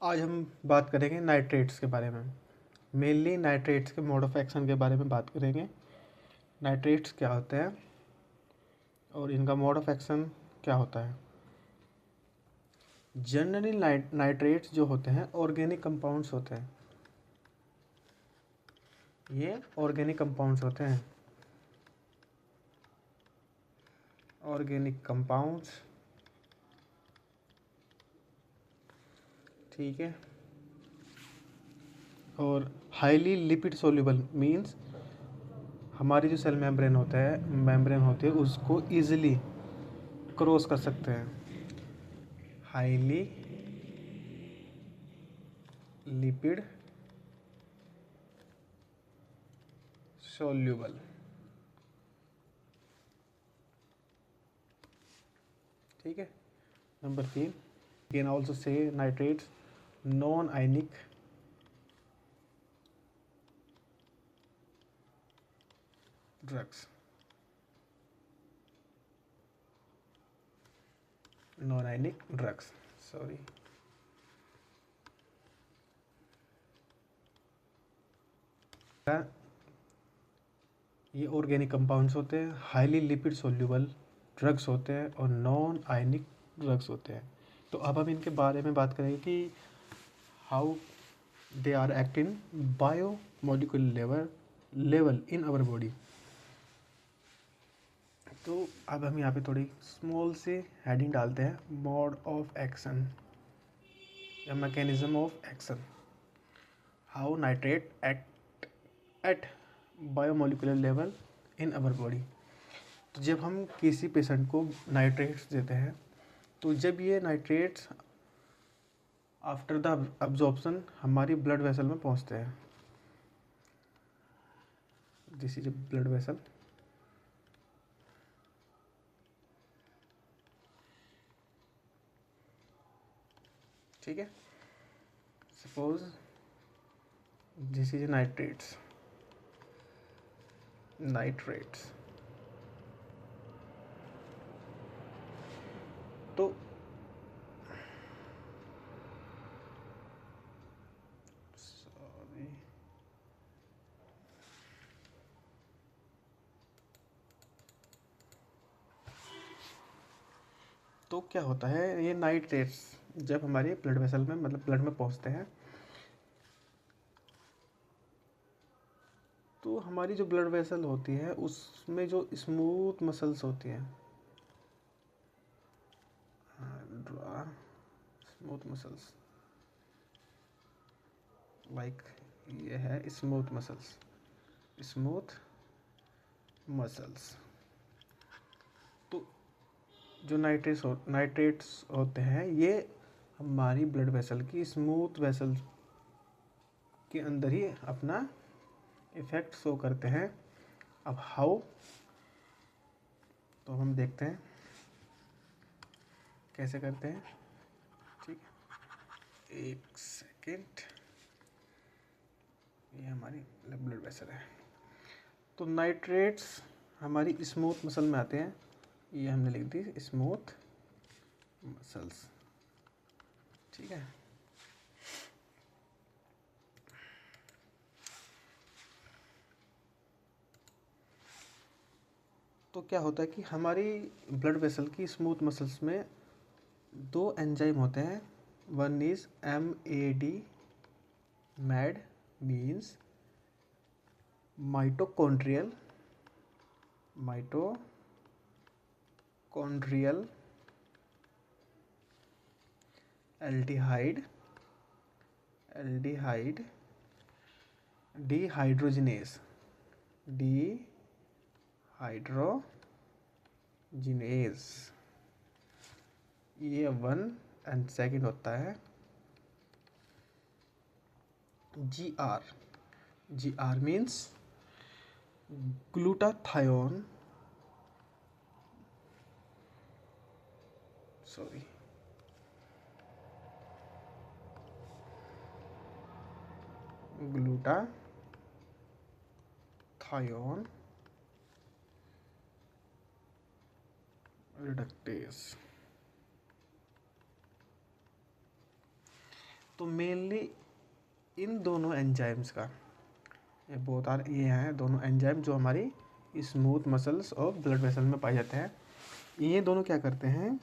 आज हम बात करेंगे नाइट्रेट्स के बारे में। मेनली नाइट्रेट्स के मोड ऑफ एक्शन के बारे में बात करेंगे। नाइट्रेट्स क्या होते हैं और इनका मोड ऑफ एक्शन क्या होता है। जनरली नाइट्रेट्स जो होते हैं ऑर्गेनिक कंपाउंड्स होते हैं। ये ऑर्गेनिक कंपाउंड्स होते हैं। ऑर्गेनिक कंपाउंड्स, ठीक है। और हाईली लिपिड सोल्यूबल मींस हमारी जो सेल मेम्ब्रेन होती है उसको इजीली क्रॉस कर सकते हैं। हाईली लिपिड सोल्यूबल, ठीक है। Number 3, can also say nitrates non ionic drugs. Non ionic drugs, sorry. ये ऑर्गेनिक कंपाउंड्स होते हैं, हाईली लिपिड सोल्यूबल ड्रग्स होते हैं और नॉन आयनिक ड्रग्स होते हैं। तो अब हम इनके बारे में बात करेंगे कि how they are act in biomolecular level in our body. तो अब हम यहाँ पे थोड़ी स्मॉल से हेडिंग डालते हैं, मोड ऑफ एक्शन या mechanism of action. How nitrate act at biomolecular level in our body. तो जब हम किसी पेशेंट को नाइट्रेट्स देते हैं तो जब ये नाइट्रेट्स आफ्टर द अब्जॉर्प्शन हमारी ब्लड वेसल में पहुंचते हैं, दिस इज ब्लड वेसल, ठीक है। Suppose this is nitrates. तो सॉरी, तो क्या होता है, ये नाइट्रेट्स जब हमारे ब्लड वेसल में मतलब ब्लड में पहुंचते हैं तो हमारी जो ब्लड वेसल होती है उसमें जो स्मूथ मसल्स होती हैं, स्मूथ मसल्स लाइक ये है स्मूथ मसल्स, स्मूथ मसल्स। तो जो नाइट्रेट्स होते हैं ये हमारी ब्लड वेसल की स्मूथ वेसल के अंदर ही अपना इफेक्ट शो करते हैं। अब हाउ, तो हम देखते हैं कैसे करते हैं, ठीक है। एक सेकेंड, ये हमारी ब्लड वेसल है। तो नाइट्रेट्स हमारी स्मूथ मसल में आते हैं, ये हमने लिख दी स्मूथ मसल्स, ठीक है। तो क्या होता है कि हमारी ब्लड वेसल की स्मूथ मसल्स में दो एंजाइम होते हैं। One is MAD, mad means mitochondrial aldehyde dehydrogenase, ये वन, एंड सेकंड होता है GR means glutathione, sorry, glutathione reductase. तो मेनली इन दोनों एंजाइम्स का, ये हैं दोनों एंजाइम जो हमारी स्मूथ मसल्स और ब्लड वेसल में पाए जाते हैं। ये दोनों क्या करते हैं,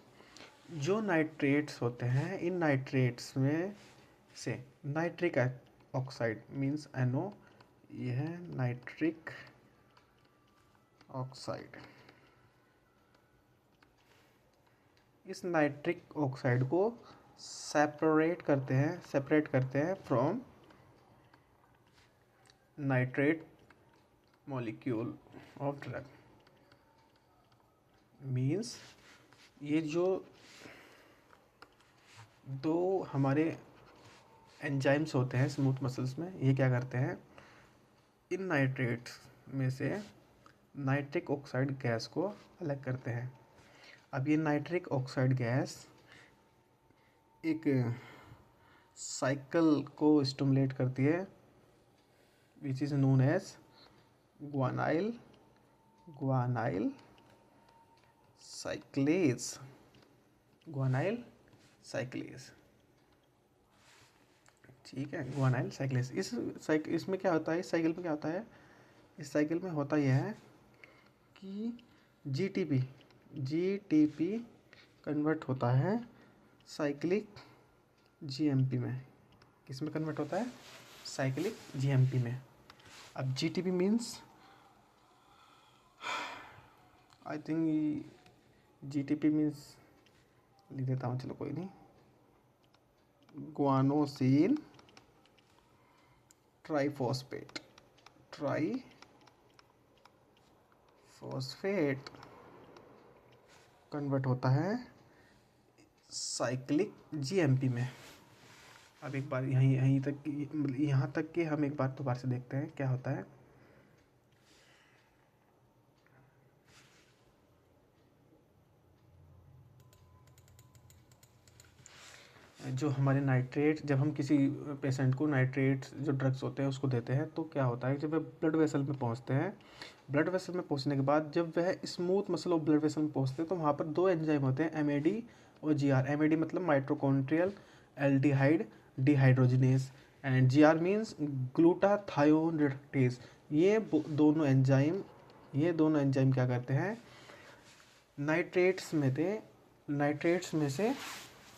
जो नाइट्रेट्स होते हैं, इन नाइट्रेट्स में से नाइट्रिक ऑक्साइड मीन्स NO, ये है नाइट्रिक ऑक्साइड। इस नाइट्रिक ऑक्साइड को सेपरेट करते हैं from nitrate molecule of drug. Means ये जो दो हमारे एंजाइम्स होते हैं स्मूथ मसल्स में, ये क्या करते हैं, इन नाइट्रेट्स में से नाइट्रिक ऑक्साइड गैस को अलग करते हैं। अब ये नाइट्रिक ऑक्साइड गैस एक साइकिल को स्टिमुलेट करती है which is known as guanyl cyclase. ठीक है, ग्वानाइल साइक्लेज। इसमें क्या होता है, इस साइकिल में क्या होता है, इस साइकिल में होता यह है कि जीटीपी कन्वर्ट होता है साइक्लिक जीएमपी में। किस में कन्वर्ट होता है, साइक्लिक जीएमपी में। अब GTP means, I think GTP means लिख देता हूँ, चलो कोई नहीं, ग्वानोसिन ट्राइफॉस्फेट कन्वर्ट होता है साइक्लिक जीएमपी में। अब एक बार यहाँ तक कि हम एक बार दोबारा से देखते हैं क्या होता है। जो हमारे नाइट्रेट, जब हम किसी पेशेंट को नाइट्रेट जो ड्रग्स होते हैं उसको देते हैं तो क्या होता है, जब वह ब्लड वेसल में पहुंचते हैं, ब्लड वेसल में पहुंचने के बाद जब वह smooth muscle of blood vessel में पहुंचते हैं तो वहाँ पर दो एंजाइम होते हैं, MAD और GR। MAD मतलब mitochondrial aldehyde dehydrogenase and GR means glutathione reductase. ये दोनों एंजाइम क्या करते हैं, नाइट्रेट्स में से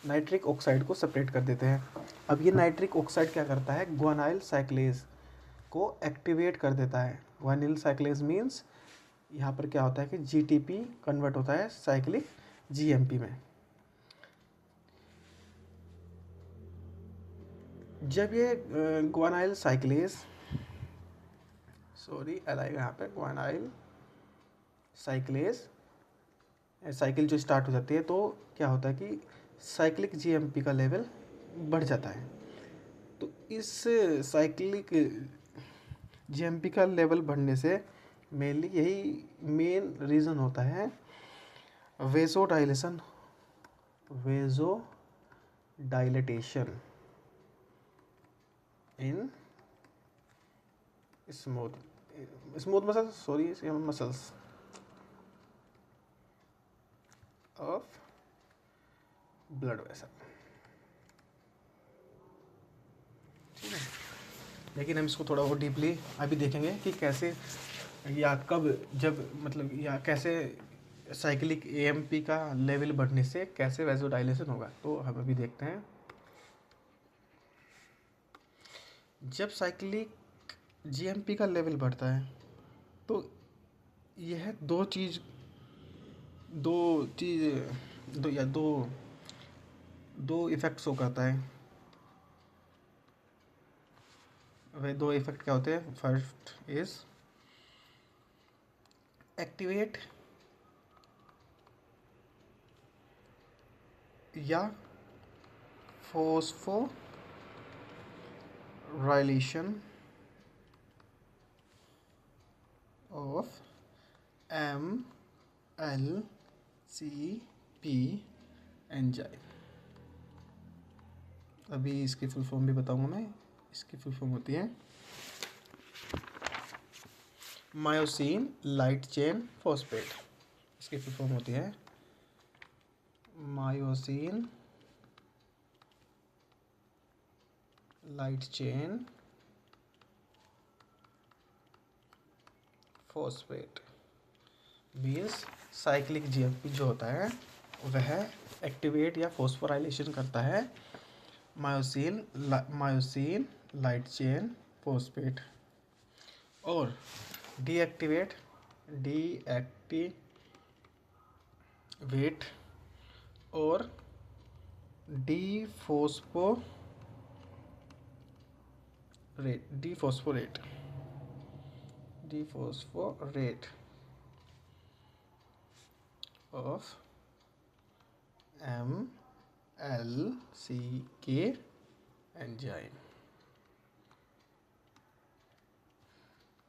नाइट्रिक ऑक्साइड को सेपरेट कर देते हैं। अब ये नाइट्रिक ऑक्साइड क्या करता है, ग्वानाइल साइक्लेज को एक्टिवेट कर देता है। ग्वानाइल साइक्लेज मीन्स यहाँ पर क्या होता है कि जीटीपी कन्वर्ट होता है साइक्लिक जीएमपी में। जब ये ग्वानाइल साइक्लेज यहाँ पे ग्वानाइल साइकिल जो स्टार्ट हो जाती है तो क्या होता है कि साइक्लिक जीएमपी का लेवल बढ़ जाता है। तो इस साइक्लिक जीएमपी का लेवल बढ़ने से मेनली यही मेन रीज़न होता है vasodilation in smooth muscles of blood vessel. ठीक है, लेकिन हम इसको थोड़ा और डीपली अभी देखेंगे कि कैसे या कब, जब मतलब या कैसे साइक्लिक एएमपी का लेवल बढ़ने से कैसे वेजोडाइलेशन होगा। तो हम अभी देखते हैं, जब साइक्लिक जीएमपी का लेवल बढ़ता है तो यह दो इफ़ेक्ट शो करता है। वे दो इफ़ेक्ट क्या होते हैं, फर्स्ट इज एक्टिवेट या फोस्फोराइलेशन ऑफ MLCP एंजाइम। अभी इसकी फुल फॉर्म भी बताऊंगा मैं। इसकी फुल फॉर्म होती है मायोसिन लाइट चेन फॉस्फेट। इसकी फुल फॉर्म होती है myosin light chain phosphate means cyclic GFP जो होता है वह एक्टिवेट या फॉस्फोराइलेशन करता है मायोसिन लाइट चेन फॉस्फेट और डीएक्टिवेट और डीफॉस्फोरेट ऑफ MLCK एंजाइम।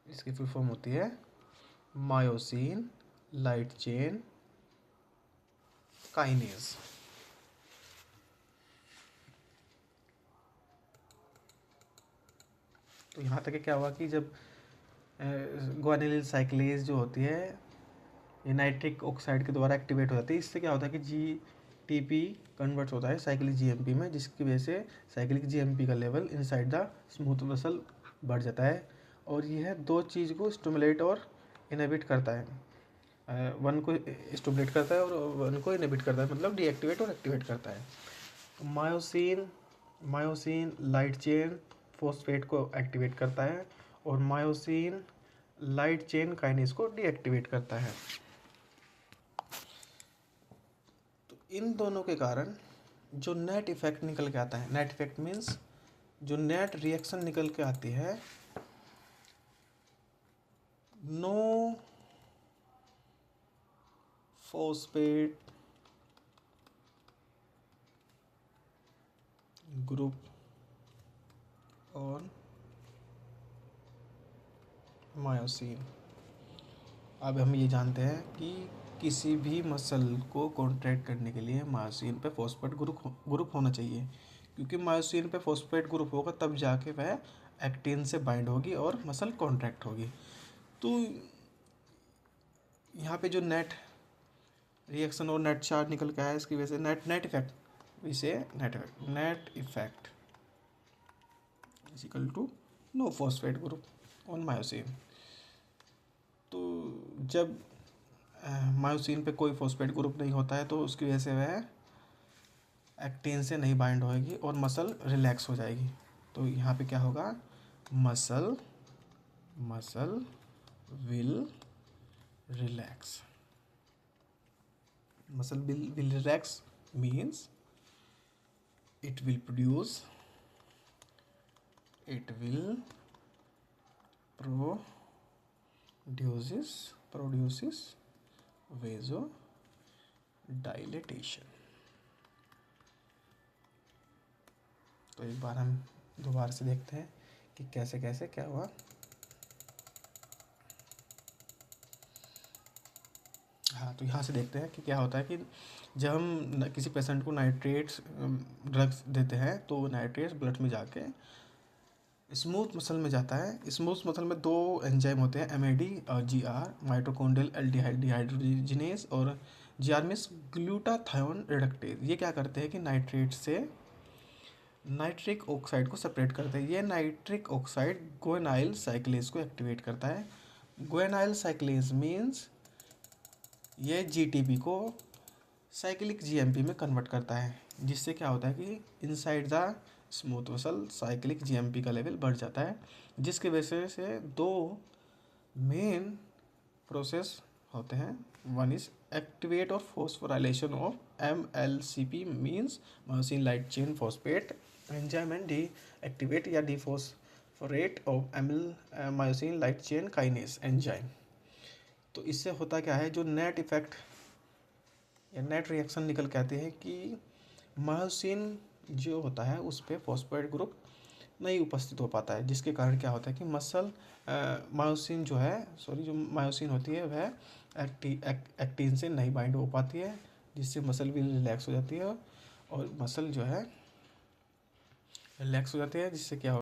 इसकी फुल फॉर्म होती है मायोसिन लाइट चेन काइनेज। तो यहाँ तक क्या हुआ कि जब ग्वानिलिन साइक्लेज जो होती है ये नाइट्रिक ऑक्साइड के द्वारा एक्टिवेट हो जाती है। इससे क्या होता है कि GTP कन्वर्ट होता है साइक्लिक GMP में, जिसकी वजह से साइक्लिक GMP का level inside the smooth muscle बढ़ जाता है और यह दो चीज़ को स्टिमुलेट और इनहिबिट करता है। वन को स्टिमुलेट करता है और वन को इनहिबिट करता है, मतलब डीएक्टिवेट और एक्टिवेट करता है। मायोसिन लाइट चेन फॉस्फेट को एक्टिवेट करता है और मायोसिन लाइट चेन काइनेज को डीएक्टिवेट करता है। तो इन दोनों के कारण जो नेट इफेक्ट निकल के आता है, नेट इफेक्ट मीन्स जो नेट रिएक्शन निकल के आती है, no phosphate group on myosin. अब हम ये जानते हैं कि किसी भी मसल को कॉन्ट्रैक्ट करने के लिए मायोसिन पे फॉस्फेट ग्रुप होना चाहिए, क्योंकि मायोसिन पे फॉस्फेट ग्रुप होगा तब जाके वह एक्टिन से बाइंड होगी और मसल कॉन्ट्रैक्ट होगी। तो यहाँ पे जो नेट रिएक्शन और नेट चार्ज निकल के आया, इसकी वजह से net effect is equal to no phosphate group on myosin. तो जब मायोसिन पे कोई फॉस्फेट ग्रुप नहीं होता है तो उसकी वजह से वह एक्टिन से नहीं बाइंड होएगी और मसल रिलैक्स हो जाएगी। तो यहाँ पे क्या होगा, muscle will relax. Muscle will relax means it produces vasodilatation। तो एक बार हम दोबारा से देखते हैं कि कैसे कैसे क्या हुआ। हाँ, तो यहाँ से देखते हैं कि क्या होता है कि जब हम किसी पेशेंट को नाइट्रेट्स ड्रग्स देते हैं तो नाइट्रेट्स ब्लड में जाके स्मूथ मसल में जाता है। स्मूथ मसल में दो एंजाइम होते हैं, MAD और GR, माइटोकॉन्ड्रियल एल्डिहाइड डिहाइड्रोजिनेज, और GR मीन्स ग्लूटाथायोन रिडक्टेज। ये क्या करते हैं कि नाइट्रेट से नाइट्रिक ऑक्साइड को सेपरेट करते हैं। ये नाइट्रिक ऑक्साइड ग्वेनाइल साइक्लेज को एक्टिवेट करता है। ग्वेनाइल साइक्लेज मीन्स ये GTP को साइक्लिक GMP में कन्वर्ट करता है, जिससे क्या होता है कि inside the smooth muscle cyclic GMP का लेवल बढ़ जाता है, जिसकी वजह से दो मेन प्रोसेस होते हैं। वन इज एक्टिवेट और phosphorylation of MLCP means myosin light chain phosphate enzyme and deactivate या dephosphorate of myosin light chain kinase enzyme. तो इससे होता क्या है, जो नेट इफेक्ट या नेट रिएक्शन निकल के आते हैं कि मायोसिन जो होता है उस पर फॉस्फेट ग्रुप नहीं उपस्थित हो पाता है, जिसके कारण क्या होता है कि मायोसिन जो मायोसिन होती है वह एक्टिन से नहीं बाइंड हो पाती है, जिससे मसल भी रिलैक्स हो जाती है और मसल जो है रिलैक्स हो जाती है, जिससे क्या